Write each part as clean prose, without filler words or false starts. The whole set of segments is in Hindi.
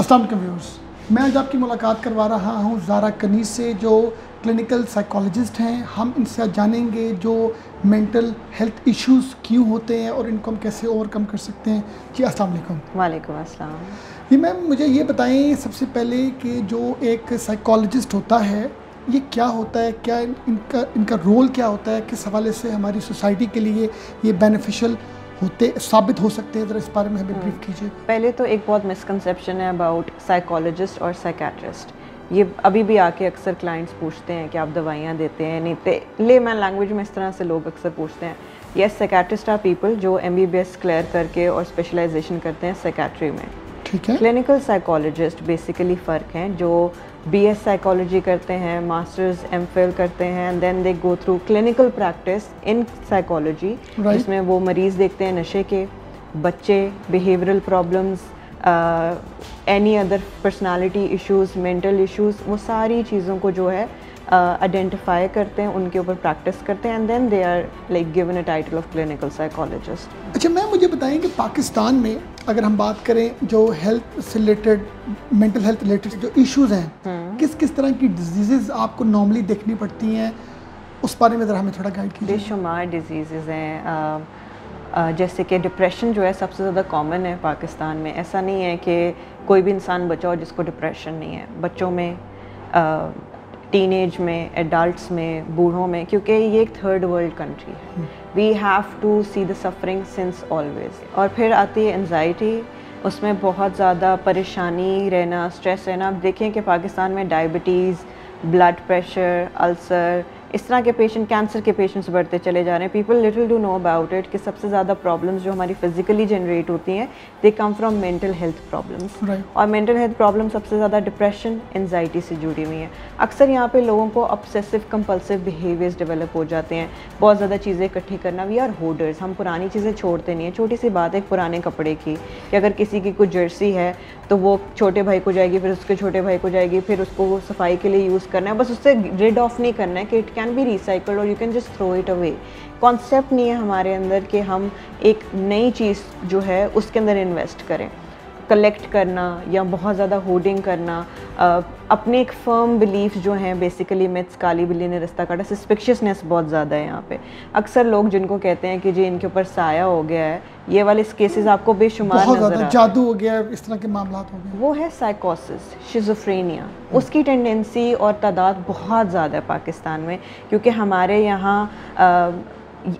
अस्सलाम वालेकुम व्यूअर्स, मैं आज आपकी मुलाकात करवा रहा हूँ ज़ारा कनीज़ से, जो क्लिनिकल साइकोलॉजिस्ट हैं। हम इनसे आज जानेंगे जो मेंटल हेल्थ इश्यूज़ क्यों होते हैं और इनको हम कैसे ओवरकम कर सकते हैं। जी अस्सलाम वालेकुम। वालेकुम अस्सलाम। जी मैम, मुझे ये बताएं सबसे पहले कि जो एक साइकोलॉजिस्ट होता है ये क्या होता है, क्या इनका रोल क्या होता है, किस हवाले से हमारी सोसाइटी के लिए ये बेनिफिशियल साबित हो सकते हैं, ज़रा इस बारे में हमें ब्रीफ कीजिए। पहले तो एक बहुत मिसकंसेप्शन है अबाउट साइकोलॉजिस्ट और साइकेट्रिस्ट। ये अभी भी आके अक्सर क्लाइंट्स पूछते हैं कि आप दवाइयाँ देते हैं नहीं तो लेमैन लैंग्वेज में इस तरह से लोग अक्सर पूछते हैं। यस, साइकेट्रिस्ट आर पीपल जो MBBS क्लियर करके और स्पेशलाइजेशन करते हैं साइकेट्री में। ठीक है। क्लिनिकल साइकोलॉजिस्ट बेसिकली फ़र्क हैं जो BS साइकोलॉजी करते हैं, मास्टर्स MPhil करते हैं, and then they go through clinical practice in psychology, जिसमें वो मरीज़ देखते हैं नशे के, बच्चे, behavioural problems, any other personality issues, mental issues, वो सारी चीज़ों को जो है आइडेंटिफाई करते हैं, उनके ऊपर प्रैक्टिस करते हैं, and then they are like given a title of clinical psychologist. अच्छा मैम, मुझे बताएं कि पाकिस्तान में अगर हम बात करें जो हेल्थ से रिलेटेड, मेंटल हेल्थ रिलेटेड जो इश्यूज़ हैं, किस किस तरह की डिजीज़ आपको नॉर्मली देखनी पड़ती हैं, उस बारे में ज़रा हमें थोड़ा गाइड कीजिए। बेशुमार डिजीज़ हैं, जैसे कि डिप्रेशन जो है सबसे ज़्यादा कॉमन है पाकिस्तान में। ऐसा नहीं है कि कोई भी इंसान बचा हो जिसको डिप्रेशन नहीं है, बच्चों में, टीनेज में, एडल्ट्स में, बूढ़ों में, क्योंकि ये एक थर्ड वर्ल्ड कंट्री है। We have to see the suffering since always. और फिर आती है एंजाइटी, उसमें बहुत ज़्यादा परेशानी रहना, स्ट्रेस रहना। अब देखिए कि पाकिस्तान में डायबिटीज़, ब्लड प्रेशर, अल्सर, इस तरह के पेशेंट, कैंसर के पेशेंट्स बढ़ते चले जा रहे हैं। People little do know about it कि सबसे ज़्यादा प्रॉब्लम्स जो हमारी फिजिकली जनरेट होती हैं they come from mental health problems. और मेंटल हेल्थ प्रॉब्लम सबसे ज़्यादा डिप्रेशन, एंजाइटी से जुड़ी हुई हैं। अक्सर यहाँ पे लोगों को ऑब्सेसिव कंपल्सिव बिहेवियर्स डेवलप हो जाते हैं, बहुत ज़्यादा चीज़ें इकट्ठी करना। वी आर होर्डर्स, हम पुरानी चीज़ें छोड़ते नहीं हैं। छोटी सी बात है पुराने कपड़े की, कि अगर किसी की कोई जर्सी है तो वो छोटे भाई को जाएगी, फिर उसके छोटे भाई को जाएगी, फिर उसको सफाई के लिए यूज़ करना है, बस उससे रिड ऑफ नहीं करना है कि इट कैन बी रिसाइकल्ड और you can just throw it away. Concept नहीं है हमारे अंदर कि हम एक नई चीज़ जो है उसके अंदर इन्वेस्ट करें। कलेक्ट करना या बहुत ज़्यादा होर्डिंग करना, अपने एक फर्म बिलीफ जो हैं, बेसिकली मिथ्स, काली बिल्ली ने रास्ता काटा, सस्पिशियसनेस बहुत ज़्यादा है यहाँ पे। अक्सर लोग जिनको कहते हैं कि जी इनके ऊपर साया हो गया है, ये वाले केसेस आपको बेशुमार नजर आ रहे हैं, जादू हो गया, इस तरह के मामला हो गए, वो है साइकोसिस, शिज़ोफ्रेनिया। उसकी टेंडेंसी और तादाद बहुत ज़्यादा है पाकिस्तान में, क्योंकि हमारे यहाँ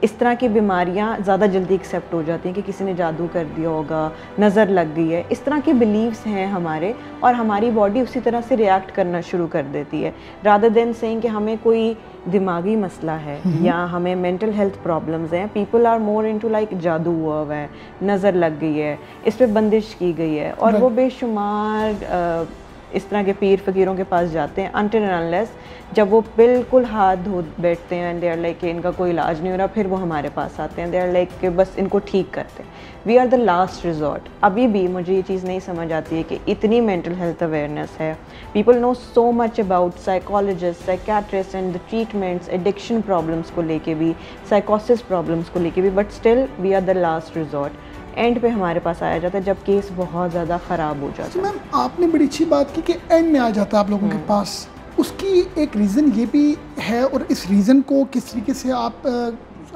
इस तरह की बीमारियां ज़्यादा जल्दी एक्सेप्ट हो जाती हैं कि किसी ने जादू कर दिया होगा, नज़र लग गई है, इस तरह के बिलीव्स हैं हमारे, और हमारी बॉडी उसी तरह से रिएक्ट करना शुरू कर देती है। रादर देन सेइंग कि हमें कोई दिमागी मसला है या हमें मेंटल हेल्थ प्रॉब्लम्स हैं, people are more into like जादू हुआ हुआ है, नज़र लग गई है, इस पर बंदिश की गई है, और वो बेशुमार इस तरह के पीर फ़कीरों के पास जाते हैं अनटिल एंड अनलेस जब वो बिल्कुल हाथ धो बैठते हैं एंड दे आर लाइक इनका कोई इलाज नहीं हो रहा, फिर वो हमारे पास आते हैं, दे आर लाइक कि बस इनको ठीक करते हैं। We are the last resort. अभी भी मुझे ये चीज़ नहीं समझ आती है कि इतनी मेंटल हेल्थ अवेयरनेस है, people know so much about psychologist, psychiatrist and the treatments, addiction problems को लेके भी, साइकोसिस प्रॉब्लम्स को लेके भी, but still we are the last resort. End पे हमारे पास आया जाता है जब केस बहुत ज़्यादा ख़राब हो जाता है। मैम, आपने बड़ी अच्छी बात की कि एंड में आ जाता है आप लोगों के पास। उसकी एक रीज़न ये भी है, और इस रीज़न को किस तरीके से आप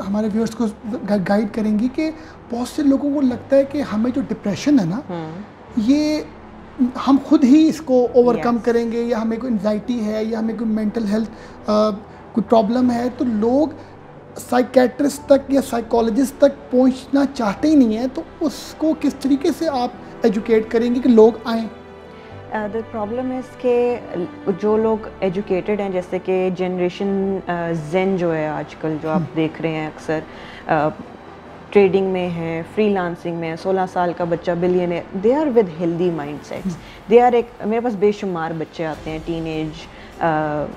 हमारे व्यूअर्स को गाइड करेंगी कि बहुत से लोगों को लगता है कि हमें जो डिप्रेशन है ना, ये हम खुद ही इसको ओवरकम करेंगे, या हमें कोई एंजाइटी है या हमें कोई मेंटल हेल्थ कोई प्रॉब्लम है, तो लोग साइकेट्रिस्ट तक या साइकोलॉजिस्ट तक पहुंचना चाहते ही नहीं है। तो उसको किस तरीके से आप एजुकेट करेंगे कि लोग आएँ? द प्रॉब्लम इज़ कि जो लोग एजुकेटेड हैं, जैसे कि जनरेशन जेन जो है आजकल जो आप देख रहे हैं अक्सर, ट्रेडिंग में है, फ्रीलांसिंग में है, 16 साल का बच्चा billionaire, they are with healthy mindsets. They are एक, मेरे पास बेशुमार बच्चे आते हैं, टीनेज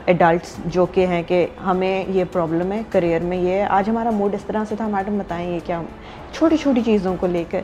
एडल्ट्स, जो कि हैं कि हमें ये प्रॉब्लम है, करियर में ये है, आज हमारा मूड इस तरह से था, मैडम बताएं क्या, छोटी छोटी चीज़ों को लेकर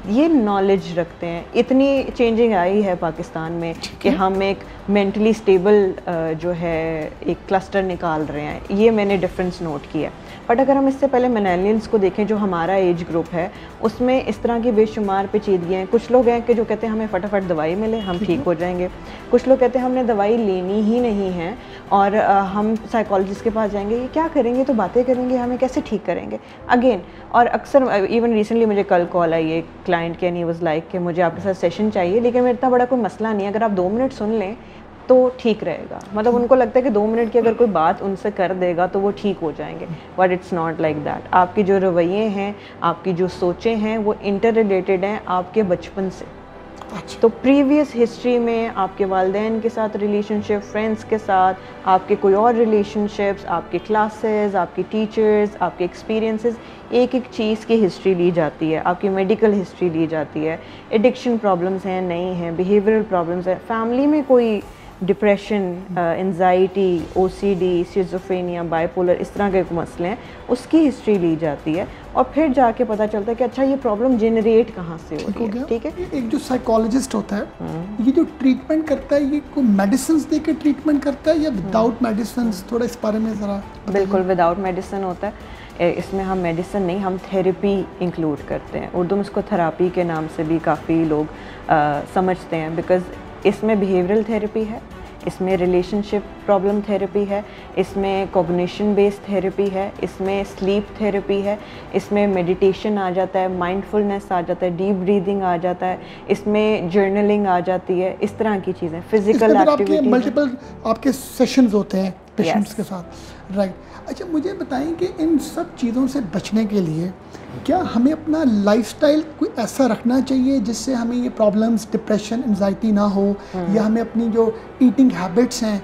ये नॉलेज रखते हैं। इतनी चेंजिंग आई है पाकिस्तान में कि हम एक मेंटली स्टेबल जो है एक क्लस्टर निकाल रहे हैं, ये मैंने डिफरेंस नोट किया। बट अगर हम इससे पहले मिलेनियल्स को देखें, जो हमारा एज ग्रुप है, उसमें इस तरह की बेशुमार पेचीदगियाँ हैं। कुछ लोग हैं कि जो कहते हैं हमें फटाफट दवाई मिले, हम ठीक हो जाएंगे। कुछ लोग कहते हैं हमने दवाई लेनी ही नहीं है और हम साइकोलॉजिस्ट के पास जाएंगे, ये क्या करेंगे, तो बातें करेंगे, हमें कैसे ठीक करेंगे अगेन। और अक्सर इवन रिसेंटली मुझे कल कॉल आई है क्लाइंट के, एंड ही वाज लाइक कि मुझे आपके साथ सेशन चाहिए, लेकिन मेरा इतना बड़ा कोई मसला नहीं है, अगर आप 2 मिनट सुन लें तो ठीक रहेगा। मतलब उनको लगता है कि 2 मिनट की अगर कोई बात उनसे कर देगा तो वो ठीक हो जाएंगे, but it's not like that. आपकी जो रवैये हैं, आपकी जो सोचें हैं, वो इंटर रिलेटेड हैं आपके बचपन से। तो प्रीवियस हिस्ट्री में आपके वालिदैन के साथ रिलेशनशिप, फ्रेंड्स के साथ, आपके कोई और रिलेशनशिप्स, आपके क्लासेस, आपके टीचर्स, आपके एक्सपीरियंसेस, एक एक चीज़ की हिस्ट्री ली जाती है, आपकी मेडिकल हिस्ट्री ली जाती है, एडिक्शन प्रॉब्लम्स हैं नहीं हैं, बिहेवियरल प्रॉब्लम्स हैं, फैमिली में कोई depression, anxiety, OCD, schizophrenia, bipolar, इस तरह के मसले हैं, उसकी हिस्ट्री ली जाती है और फिर जाके पता चलता है कि अच्छा ये प्रॉब्लम जनरेट कहाँ से हो रही है। ठीक है, एक जो साइकोलॉजिस्ट होता है, ये जो ट्रीटमेंट करता है, ये कोई मेडिसिन दे के ट्रीटमेंट करता है या विदाउट मेडिसिन? थोड़ा इस बारे में ज़रा। बिल्कुल विदाउट मेडिसिन होता है। इसमें हम मेडिसिन नहीं, हम थेरेपी इंक्लूड करते हैं। उर्दू में इसको थेरापी के नाम से भी काफ़ी लोग समझते हैं, बिकॉज़ इसमें बिहेवियरल थेरेपी है, इसमें रिलेशनशिप प्रॉब्लम थेरेपी है, इसमें कॉग्निशन बेस्ड थेरेपी है, इसमें स्लीप थेरेपी है, इसमें मेडिटेशन आ जाता है, माइंडफुलनेस आ जाता है, डीप ब्रीदिंग आ जाता है, इसमें जर्नलिंग आ जाती है, इस तरह की चीज़ें, फिजिकल एक्टिविटी। मल्टीपल आपके सेशंस होते हैं पेशेंट्स के साथ, राइट? अच्छा, मुझे बताएं कि इन सब चीज़ों से बचने के लिए क्या हमें अपना लाइफस्टाइल कोई ऐसा रखना चाहिए जिससे हमें ये प्रॉब्लम्स, डिप्रेशन, एंजाइटी ना हो, या हमें अपनी जो ईटिंग हैबिट्स हैं,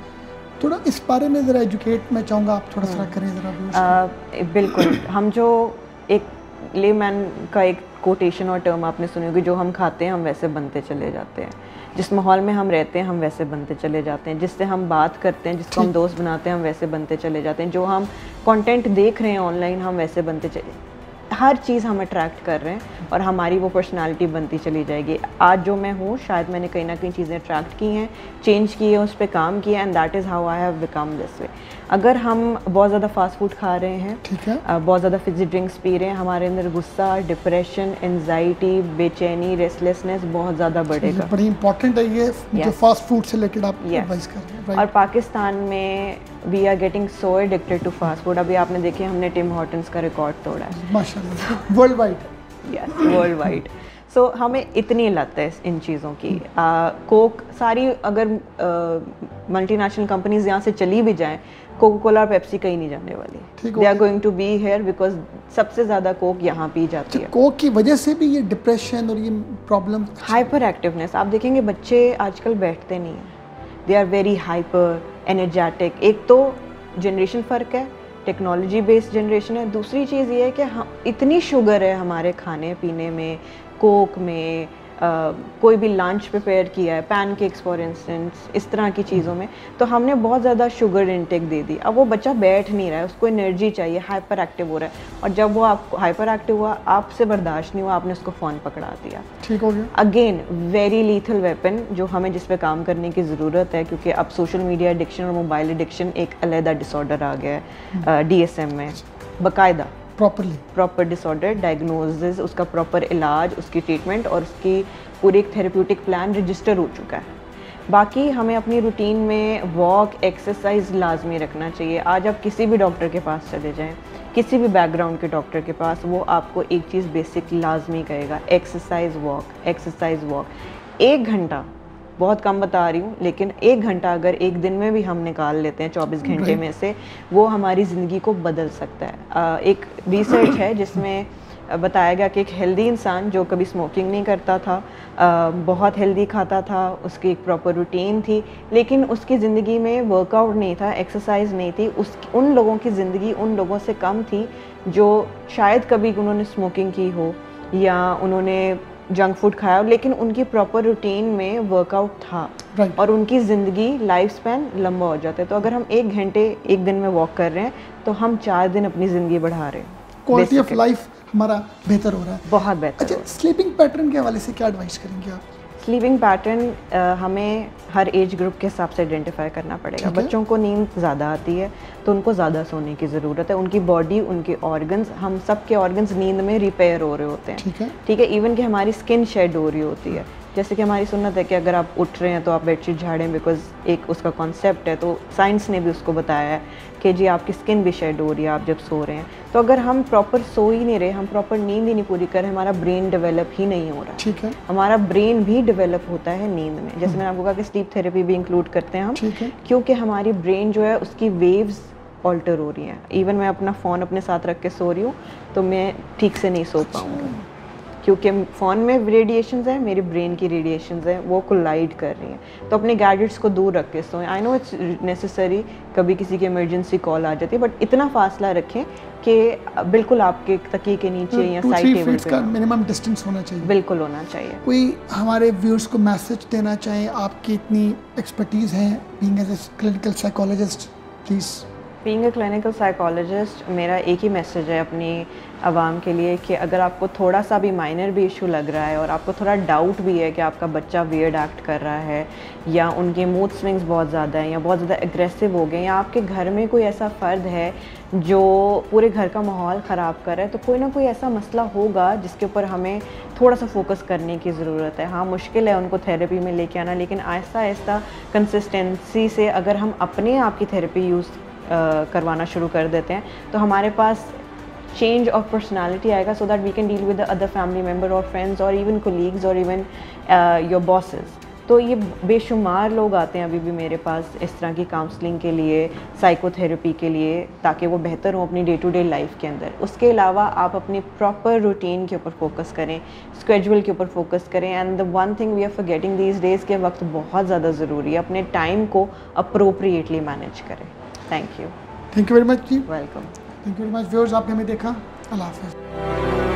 थोड़ा इस बारे में ज़रा एजुकेट मैं चाहूँगा आप थोड़ा सा करें ज़रा। बिल्कुल, हम जो एक लेमैन का एक कोटेशन और टर्म आपने सुनी होगी, जो हम खाते हैं हम वैसे बनते चले जाते हैं, जिस माहौल में हम रहते हैं हम वैसे बनते चले जाते हैं, जिससे हम बात करते हैं, जिसको हम दोस्त बनाते हैं हम वैसे बनते चले जाते हैं, जो हम कंटेंट देख रहे हैं ऑनलाइन हम वैसे बनते चले, हर चीज़ हम अट्रैक्ट कर रहे हैं और हमारी वो पर्सनालिटी बनती चली जाएगी। आज जो मैं हूँ, शायद मैंने कहीं ना कहीं चीज़ें अट्रैक्ट की हैं, चेंज की है, उस पर काम किया, and that is how I have become this way. अगर हम बहुत ज़्यादा फास्ट फूड खा रहे हैं, ठीक है, बहुत ज़्यादा फिजी ड्रिंक्स पी रहे हैं, हमारे अंदर गुस्सा, डिप्रेशन, एंजाइटी, बेचैनी, रेस्टलेसनेस बहुत ज़्यादा बढ़ेगा। बड़ी इंपॉर्टेंट है ये जो फास्ट फूड से रिलेटेड आप एडवाइस कर रहे हैं। और पाकिस्तान में we are getting so addicted to fast food. अभी आपने देखे हमने टिम हॉर्टन्स का रिकॉर्ड तोड़ा है, माशाल्लाह, world wide. Yes, world wide. So हमें इतनी लत है इन चीज़ों की। कोक सारी, अगर मल्टीनेशनल कंपनीज यहाँ से चली भी जाएं, कोका कोला और पेप्सी कहीं नहीं जाने वाली। They are going to be here because सबसे ज़्यादा कोक यहाँ पी जाती है। कोक की वजह से भी ये डिप्रेशन और ये प्रॉब्लम, हाइपर एक्टिवनेस, आप देखेंगे बच्चे आजकल बैठते नहीं हैं, they are very hyper energetic. एक तो जनरेशन फ़र्क है, टेक्नोलॉजी बेस्ड जनरेशन है, दूसरी चीज़ ये है कि हम इतनी शुगर है हमारे खाने पीने में, कोक में, कोई भी लंच प्रिपेयर किया है, पैनकेक्स फॉर इंस्टेंस, इस तरह की चीज़ों में, तो हमने बहुत ज़्यादा शुगर इंटेक दे दी। अब वो बच्चा बैठ नहीं रहा है, उसको एनर्जी चाहिए, हाइपर एक्टिव हो रहा है, और जब वो आप हाइपर एक्टिव हुआ, आपसे बर्दाश्त नहीं हुआ, आपने उसको फ़ोन पकड़ा दिया, ठीक हो गया। अगेन वेरी लीथल वेपन, जो हमें जिस पे काम करने की ज़रूरत है, क्योंकि अब सोशल मीडिया एडिक्शन और मोबाइल एडिक्शन एक अलग डिसऑर्डर आ गया है DSM में, बाकायदा प्रॉपर डिसऑर्डर डायग्नोसिस, उसका प्रॉपर इलाज, उसकी ट्रीटमेंट और उसकी पूरी एक थेरेप्यूटिक प्लान रजिस्टर हो चुका है। बाकी हमें अपनी रूटीन में वॉक, एक्सरसाइज लाजमी रखना चाहिए। आज आप किसी भी डॉक्टर के पास चले जाएं, किसी भी बैकग्राउंड के डॉक्टर के पास, वो आपको एक चीज़ बेसिक लाजमी कहेगा, एक्सरसाइज वॉक, एक्सरसाइज वॉक। 1 घंटा, बहुत कम बता रही हूँ, लेकिन 1 घंटा अगर एक दिन में भी हम निकाल लेते हैं 24 घंटे में से, वो हमारी ज़िंदगी को बदल सकता है। एक रिसर्च है जिसमें बताया गया कि एक हेल्दी इंसान जो कभी स्मोकिंग नहीं करता था, बहुत हेल्दी खाता था, उसकी एक प्रॉपर रूटीन थी, लेकिन उसकी ज़िंदगी में वर्कआउट नहीं था, एक्सरसाइज नहीं थी, उन लोगों की ज़िंदगी उन लोगों से कम थी जो शायद कभी उन्होंने स्मोकिंग की हो या उन्होंने जंक फूड खाया, लेकिन उनकी प्रॉपर रूटीन में वर्कआउट था, और उनकी ज़िंदगी लाइफ स्पैन लंबा हो जाता है। तो अगर हम 1 घंटे एक दिन में वॉक कर रहे हैं तो हम 4 दिन अपनी ज़िंदगी बढ़ा रहे हैं, क्वालिटी ऑफ लाइफ हमारा बेहतर हो रहा है, बहुत बेहतर। अच्छा, स्लीपिंग पैटर्न के हवाले से क्या एडवाइस करेंगे आप? स्लीपिंग पैटर्न हमें हर एज ग्रुप के हिसाब से आइडेंटिफाई करना पड़ेगा। बच्चों को नींद ज़्यादा आती है तो उनको ज़्यादा सोने की ज़रूरत है। उनकी बॉडी, उनके ऑर्गन्स, हम सब के ऑर्गन्स नींद में रिपेयर हो रहे होते हैं, ठीक है। इवन कि हमारी स्किन शेड हो रही होती है। जैसे कि हमारी सुन्नत है कि अगर आप उठ रहे हैं तो आप बेडशीट झाड़ें, बिकॉज एक उसका कॉन्सेप्ट है, तो साइंस ने भी उसको बताया है कि जी आपकी स्किन भी शेड हो रही है आप जब सो रहे हैं। तो अगर हम प्रॉपर सो ही नहीं रहे, हम प्रॉपर नींद ही नहीं पूरी कर रहे, हमारा ब्रेन डेवलप ही नहीं हो रहा, ठीक है। हमारा ब्रेन भी डेवलप होता है नींद में। जैसे मैंने आपको कहा कि स्लीप थेरेपी भी इंक्लूड करते हैं हम, क्योंकि हमारी ब्रेन जो है उसकी वेव्स ऑल्टर हो रही हैं। इवन मैं अपना फ़ोन अपने साथ रख के सो रही हूँ तो मैं ठीक से नहीं सो पाऊँगी, क्योंकि फ़ोन में रेडिएशंस हैं, मेरी ब्रेन की रेडिएशंस हैं, वो कोलाइड कर रही हैं। तो अपने गैजेट्स को दूर रख के सोएं। आई नो इट्स नेसेसरी, कभी किसी की इमरजेंसी कॉल आ जाती है, बट इतना फासला रखें कि बिल्कुल आपके तकिए के नीचे या साइड टेबल पे मिनिमम डिस्टेंस होना चाहिए, बिल्कुल होना चाहिए। कोई हमारे व्यूअर्स को मैसेज देना चाहें, आपकी इतनी एक्सपर्टीज़ है being as a clinical psychologist, please. Being a clinical psychologist मेरा एक ही मैसेज है अपनी आवाम के लिए कि अगर आपको थोड़ा सा भी माइनर भी इशू लग रहा है और आपको थोड़ा डाउट भी है कि आपका बच्चा वियर्ड एक्ट कर रहा है या उनके मूड स्विंग्स बहुत ज़्यादा हैं या बहुत ज़्यादा एग्रेसिव हो गए या आपके घर में कोई ऐसा फ़र्द है जो पूरे घर का माहौल ख़राब कर रहा है, तो कोई ना कोई ऐसा मसला होगा जिसके ऊपर हमें थोड़ा सा फोकस करने की ज़रूरत है। हाँ, मुश्किल है उनको थेरेपी में लेके आना, लेकिन आहिस्ता आहिस्ता कंसिस्टेंसी से अगर हम अपने आप की थेरेपी यूज़ करवाना शुरू कर देते हैं तो हमारे पास चेंज ऑफ पर्सनालिटी आएगा, so that we can deal with the other family member और फ्रेंड्स और इवन कोलीग्स और इवन योर बॉसेस। तो ये बेशुमार लोग आते हैं अभी भी मेरे पास इस तरह की काउंसलिंग के लिए, साइकोथेरेपी के लिए, ताकि वो बेहतर हो अपनी डे टू डे लाइफ के अंदर। उसके अलावा आप अपनी प्रॉपर रूटीन के ऊपर फोकस करें, स्केड्यूल के ऊपर फोकस करें। And the one thing we are forgetting these days के वक्त बहुत ज़्यादा ज़रूरी है, अपने टाइम को अप्रोप्रिएटली मैनेज करें। Thank you. Thank you very much जी। Welcome. Thank you very much viewers, आपने हमें देखा। अल्लाह हाफ़िज़।